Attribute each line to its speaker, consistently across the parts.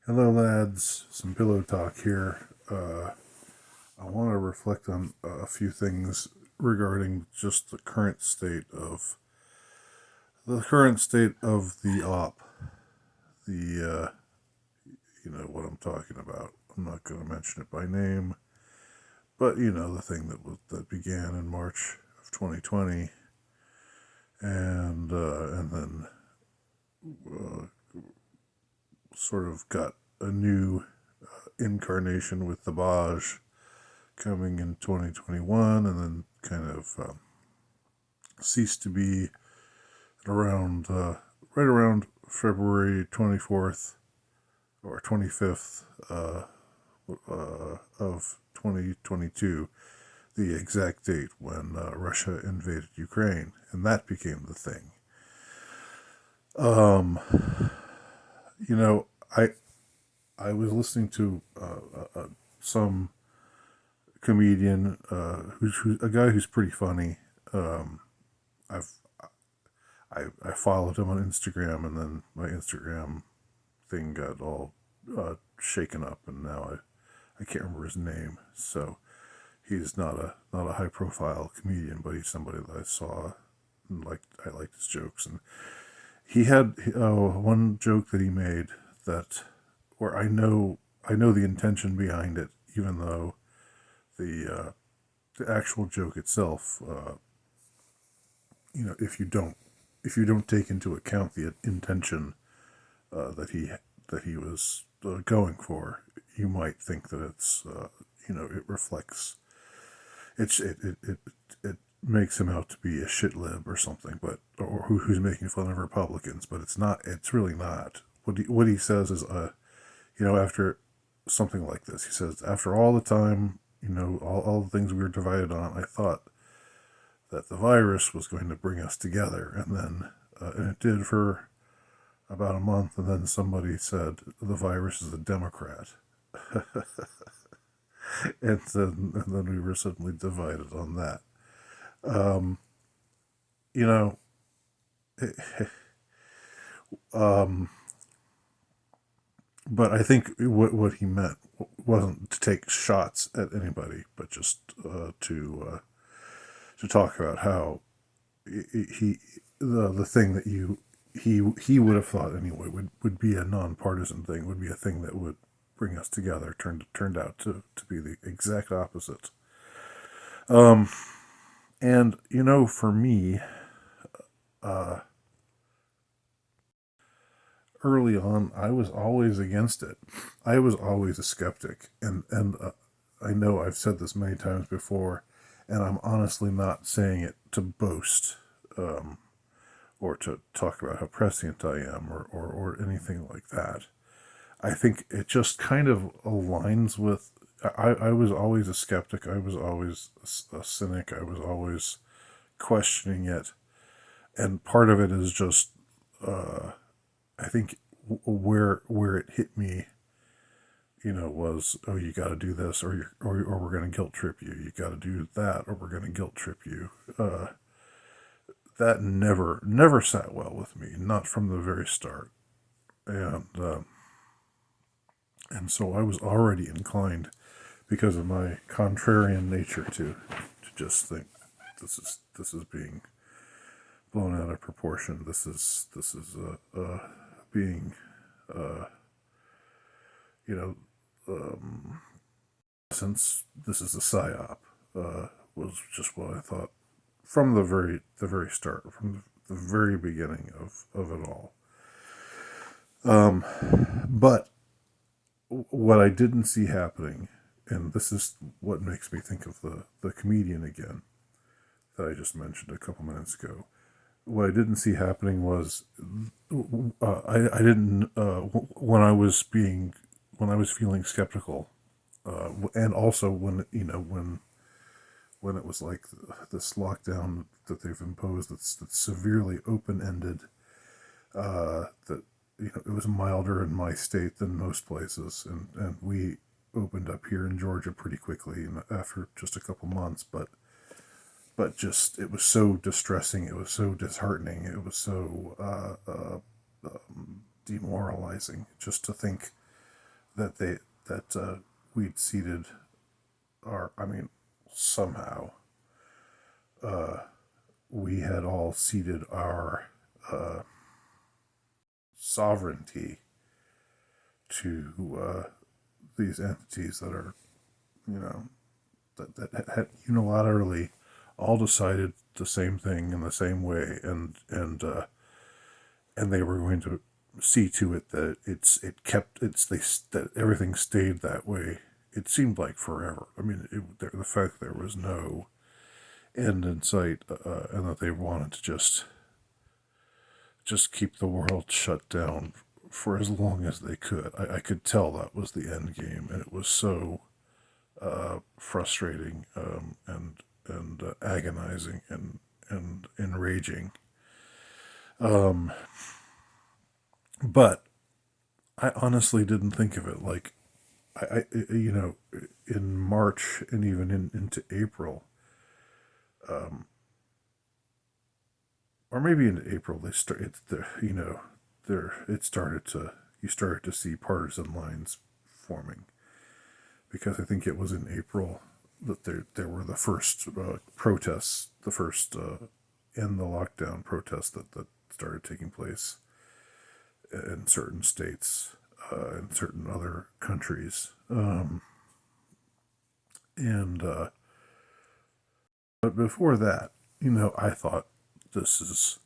Speaker 1: Hello, lads. Some pillow talk here. I want to reflect on a few things regarding just the current state of the op. The you know what I'm talking about. I'm not going to mention it by name, but you know the thing that began in March of 2020, and then uh, sort of got a new incarnation with the Baj coming in 2021, and then kind of ceased to be around right around February 24th or 25th of 2022, the exact date when Russia invaded Ukraine, and that became the thing. Um, you know, I was listening to some comedian who's a guy who's pretty funny. I've I followed him on Instagram, and then my Instagram thing got all shaken up, and now I can't remember his name. So he's not a high profile comedian, but he's somebody that I saw and I liked his jokes, and he had one joke that he made that where I know the intention behind it, even though the the actual joke itself, if you don't take into account the intention that he was going for, you might think that it's it reflects it makes him out to be a shit lib or something, but or who's making fun of Republicans, but it's not. It's really not. What he says is after something like this, he says, after all the time, all the things we were divided on, I thought that the virus was going to bring us together, and it did for about a month, and then somebody said the virus is a Democrat, and then we were suddenly divided on that. Um, you know, um, but I think what he meant wasn't to take shots at anybody, but just to talk about how he the thing that he would have thought anyway would be a nonpartisan thing, would be a thing that would bring us together, turned out to be the exact opposite. Um, and for me, uh, early on, I was always against it. I was always a skeptic, and I know I've said this many times before, and I'm honestly not saying it to boast. Or to talk about how prescient I am, or anything like that. I think it just kind of aligns with. I was always a skeptic. I was always a cynic. I was always questioning it. And part of it is just, I think, where it hit me, was, oh, you got to do this, or we're going to guilt trip you. You got to do that, or we're going to guilt trip you. That never sat well with me, not from the very start, and so I was already inclined, because of my contrarian nature, to just think this is being blown out of proportion. This is being uh, you know since this is a psyop, was just what I thought from the very start, from the very beginning of it all. But what I didn't see happening, and this is what makes me think of the comedian again that I just mentioned a couple minutes ago. What I didn't see happening was, I didn't when I was feeling skeptical, and also when it was like this lockdown that they've imposed, that's severely open ended. That it was milder in my state than most places, and we opened up here in Georgia pretty quickly, and after just a couple months, but just it was so distressing, it was so disheartening, it was so demoralizing just to think. that they that we'd seeded our. I mean, somehow we had all ceded our sovereignty to these entities that are, you know, that had unilaterally all decided the same thing in the same way, and they were going to see to it that that everything stayed that way. It seemed like forever. I mean, the fact that there was no end in sight, and that they wanted to just keep the world shut down for as long as they could. I could tell that was the end game, and it was so frustrating, and agonizing, and enraging. But I honestly didn't think of it like in March and even into April, or maybe into April they start. It's the there it started to you started to see partisan lines forming, because I think it was in April that there were the first protests, the first end the lockdown protests that started taking place in certain states, in certain other countries, and but before that, I thought this is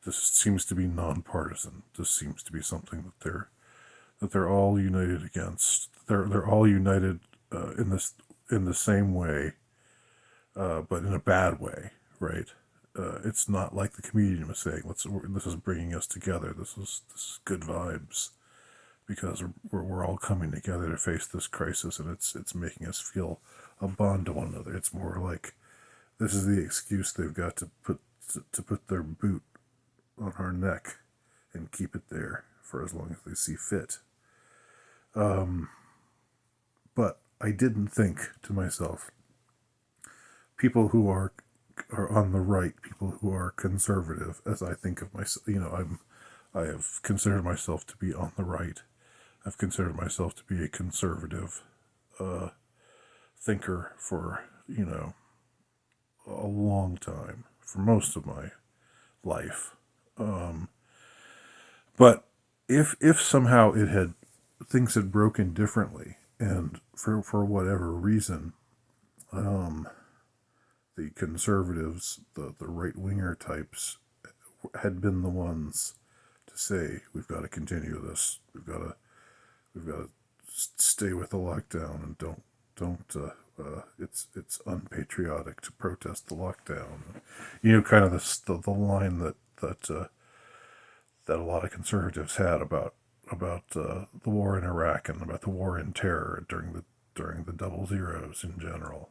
Speaker 1: this seems to be nonpartisan. This seems to be something that they're all united against. They're all united in the same way, but in a bad way, right? It's not like the comedian was saying. This is bringing us together. This is good vibes, because we're all coming together to face this crisis, and it's making us feel a bond to one another. It's more like this is the excuse they've got to put their boot on our neck and keep it there for as long as they see fit. But I didn't think to myself, people who are on the right, people who are conservative, as I think of myself. I have considered myself to be on the right. I've considered myself to be a conservative thinker for a long time, for most of my life. But if somehow it had things had broken differently, and for whatever reason, the conservatives, the right winger types, had been the ones to say, we've got to continue this. We've got to stay with the lockdown, and it's unpatriotic to protest the lockdown. Kind of the line that a lot of conservatives had about the war in Iraq, and about the war in terror during the double zeros in general,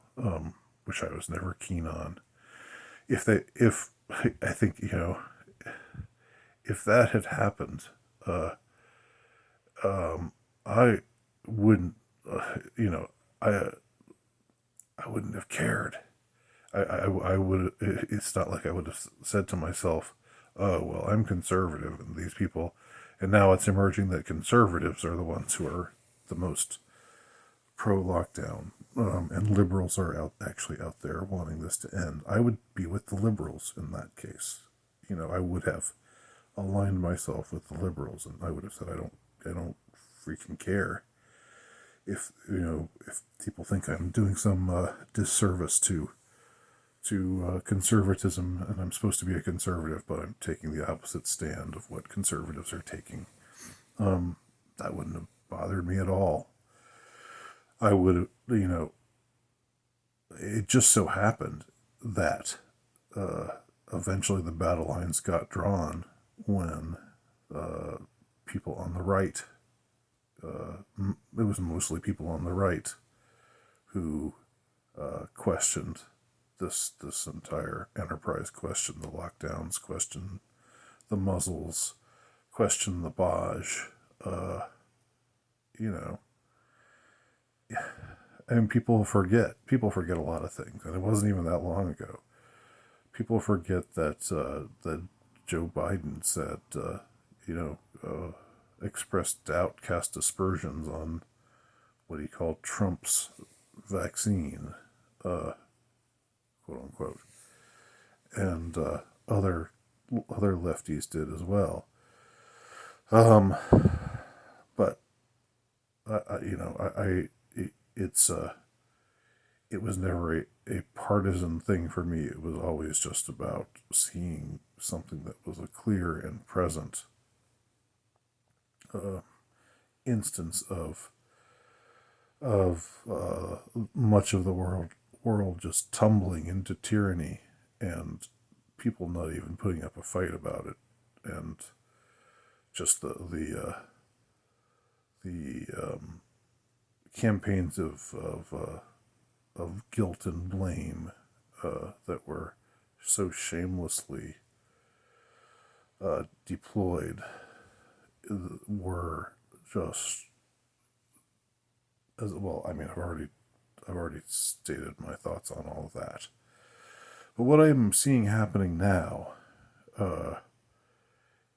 Speaker 1: which I was never keen on. If I think if that had happened, I wouldn't, I I wouldn't have cared. I would. It's not like I would have said to myself, "Oh well, I'm conservative, and these people," and now it's emerging that conservatives are the ones who are the most pro lockdown, and liberals are actually out there wanting this to end. I would be with the liberals in that case. I would have aligned myself with the liberals, and I would have said, I don't freaking care if people think I'm doing some disservice to conservatism, and I'm supposed to be a conservative, but I'm taking the opposite stand of what conservatives are taking. That wouldn't have bothered me at all. I would, it just so happened that eventually the battle lines got drawn when people on the right, it was mostly people on the right who questioned this entire enterprise, questioned the lockdowns, questioned the muzzles, questioned the Baj, you know, and people forget a lot of things, and it wasn't even that long ago. People forget that that Joe Biden said, expressed doubt, cast aspersions on what he called Trump's vaccine, quote unquote, and other lefties did as well. Um, but it's it was never a partisan thing for me. It was always just about seeing something that was a clear and present instance of much of the world just tumbling into tyranny, and people not even putting up a fight about it, and just the campaigns of guilt and blame that were so shamelessly deployed were just as well. I mean, I've already stated my thoughts on all of that. But what I'm seeing happening now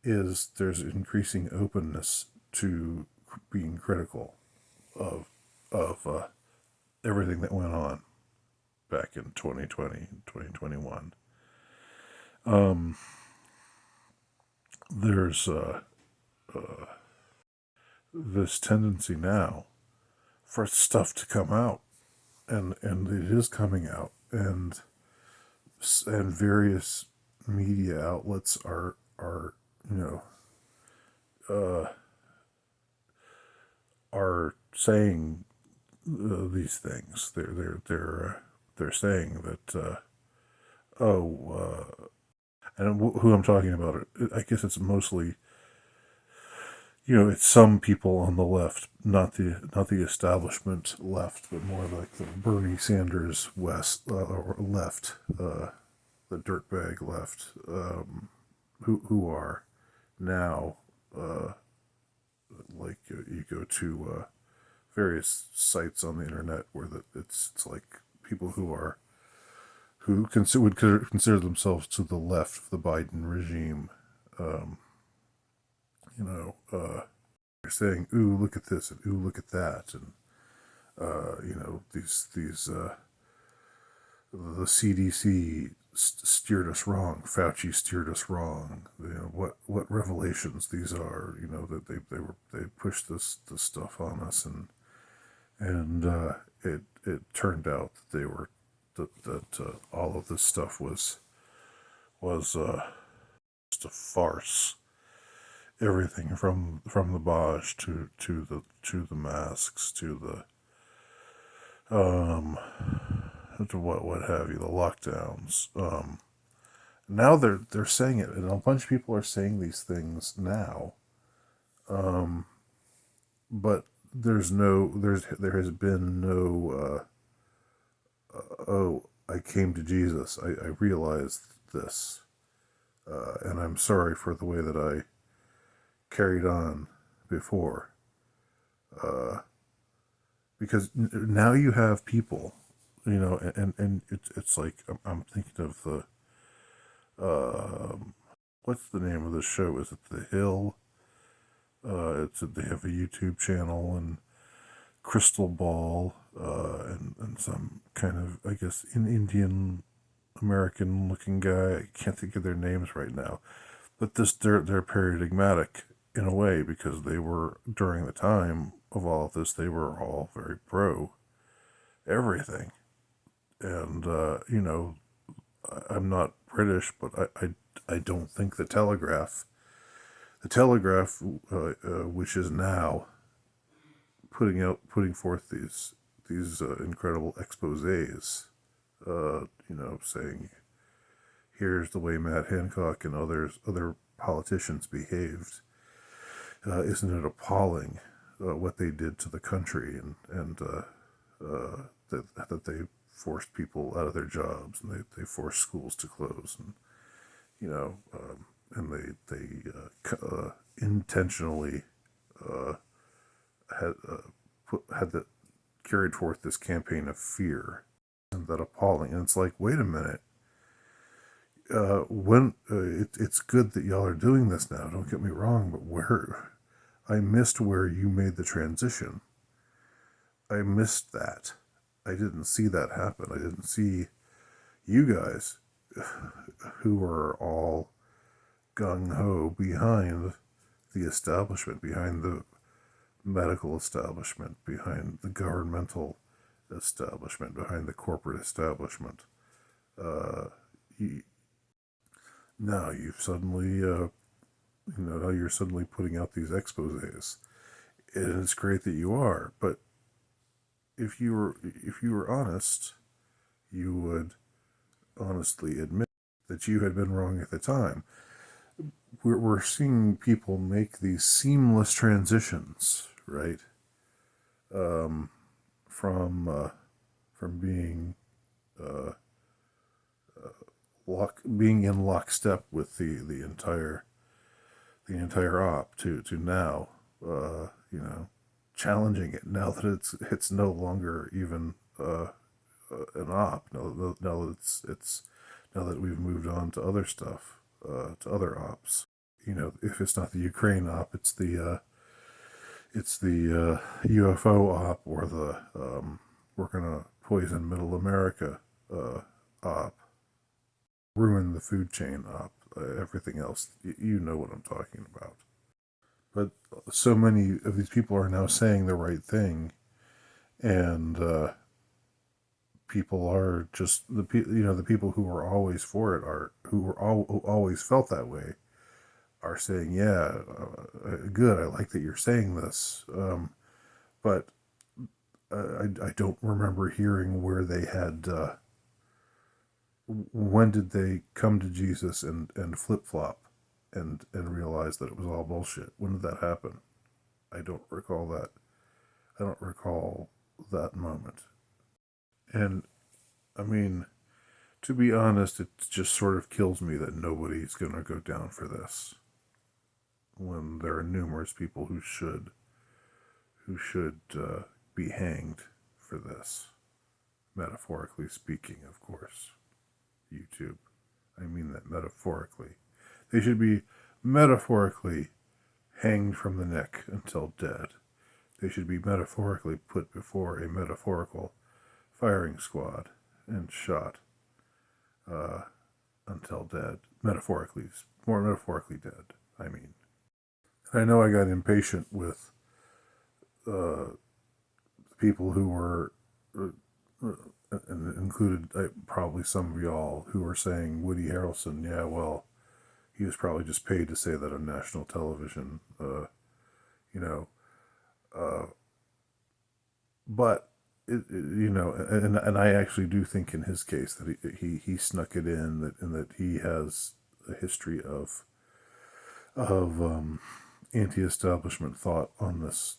Speaker 1: is there's increasing openness to being critical of everything that went on back in 2020 and 2021. There's this tendency now for stuff to come out, and it is coming out, and various media outlets are are saying these things. They're saying that and who I'm talking about, I guess it's mostly, it's some people on the left, not the establishment left, but more like the Bernie Sanders or left, the dirtbag left, who are now like you go to various sites on the internet where it's like people who would consider themselves to the left of the Biden regime. They're saying, "Ooh, look at this," and "Ooh, look at that," and these the CDC steered us wrong. Fauci steered us wrong. What revelations these are. That they pushed this stuff on us, and it turned out that they were that all of this stuff was just a farce. Everything from the Bosch to the masks to what have you, the lockdowns. Now they're saying it, and a bunch of people are saying these things now. But there has been no oh, I came to Jesus. I realized this, and I'm sorry for the way that I carried on before. Because now you have people, and it's like I'm thinking of the what's the name of the show? Is it The Hill? They have a YouTube channel, and Crystal Ball, and some kind of, I guess, an Indian American looking guy. I can't think of their names right now, but they're paradigmatic in a way, because they were, during the time of all of this, they were all very pro everything. And I'm not British, but I don't think the Telegraph, which is now putting forth these incredible exposés, saying, here's the way Matt Hancock and other politicians behaved. Isn't it appalling what they did to the country, and that they forced people out of their jobs, and they forced schools to close, and and they intentionally had carried forth this campaign of fear. And that appalling? And it's like, wait a minute. It's good that y'all are doing this now. Don't get me wrong, but I missed where you made the transition. I missed that. I didn't see that happen. I didn't see you guys who were all gung ho behind the establishment, behind the medical establishment, behind the governmental establishment, behind the corporate establishment. Uh, you, Now you've suddenly, now you're suddenly putting out these exposés, and it's great that you are. But if you were honest, you would honestly admit that you had been wrong at the time. We're seeing people make these seamless transitions, right? Um, from being uh, being in lockstep with the entire op to now, challenging it now that it's no longer even an op. Now that it's now that we've moved on to other stuff, to other ops. If it's not the Ukraine op, it's the UFO op, or the we're gonna poison Middle America op, ruin the food chain op, everything else. You know what I'm talking about. But so many of these people are now saying the right thing, and people are just the people who were always for it, who always felt that way, are saying, yeah, good. I like that you're saying this, but I don't remember hearing where they had. When did they come to Jesus and flip flop and realize that it was all bullshit? When did that happen? I don't recall that. I don't recall that moment. And I mean, to be honest, it just sort of kills me that nobody's going to go down for this, when there are numerous people who should be hanged for this. Metaphorically speaking, of course. YouTube. I mean that metaphorically. They should be metaphorically hanged from the neck until dead. They should be metaphorically put before a metaphorical firing squad and shot until dead. Metaphorically, more metaphorically dead, I mean. I know I got impatient with people who were, and included probably some of y'all, who were saying Woody Harrelson, yeah, well, he was probably just paid to say that on national television, you know. But and I actually do think in his case that he snuck it in, that he has a history of anti-establishment thought on this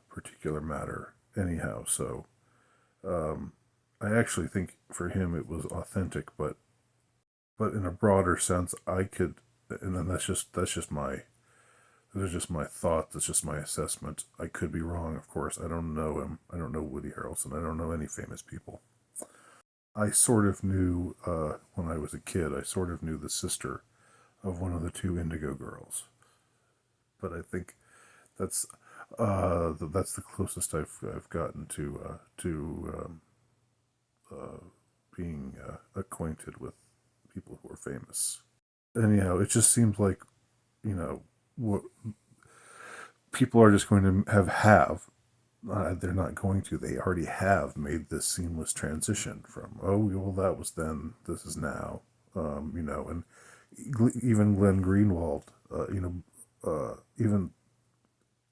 Speaker 1: particular matter. Anyhow, so I actually think for him it was authentic, but in a broader sense, I could, and then that's just my thought. That's just my assessment. I could be wrong, of course. I don't know him. I don't know Woody Harrelson. I don't know any famous people. I sort of knew, when I was a kid, I sort of knew the sister of one of the two Indigo Girls. But I think that's that's the closest I've gotten to being acquainted with people who are famous. Anyhow, it just seems like, what people are just going to have. They're not going to. They already have made this seamless transition from, oh, well, that was then, this is now, and even Glenn Greenwald, even,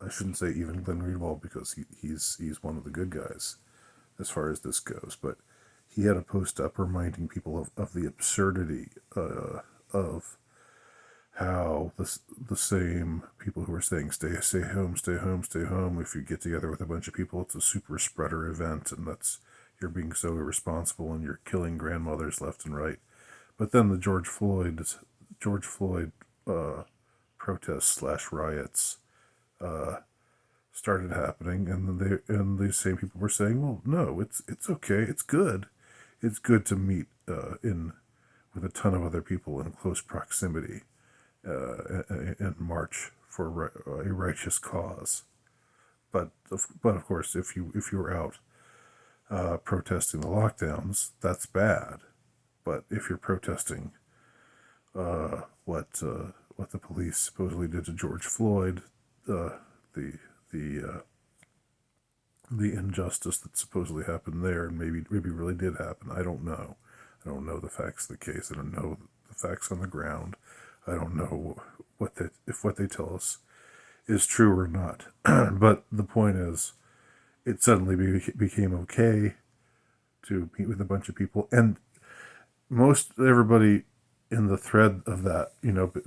Speaker 1: I shouldn't say even Glenn Greenwald, because he's one of the good guys as far as this goes, but he had a post up reminding people of the absurdity of how the same people who are saying stay home, stay home, stay home. If you get together with a bunch of people, it's a super spreader event, and you're being so irresponsible, and you're killing grandmothers left and right. But then the George Floyd protests slash riots started happening, and these same people were saying, well, no, it's okay, it's good to meet in with a ton of other people in close proximity, and march for a righteous cause. But of course, if you were out protesting the lockdowns, that's bad. But if you're protesting what the police supposedly did to George Floyd, the the injustice that supposedly happened there, and maybe really did happen. I don't know. I don't know the facts of the case. I don't know the facts on the ground. I don't know if what they tell us is true or not. But the point is, it suddenly became okay to meet with a bunch of people, and most everybody in the thread of that,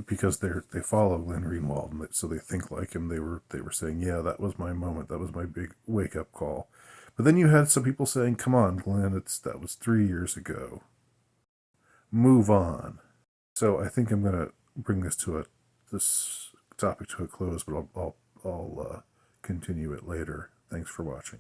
Speaker 1: because they follow Glenn Greenwald, and so they think like him. They were saying, yeah, that was my moment. That was my big wake up call. But then you had some people saying, come on, Glenn, that was 3 years ago. Move on. So I think I'm gonna bring this topic to a close, but I'll continue it later. Thanks for watching.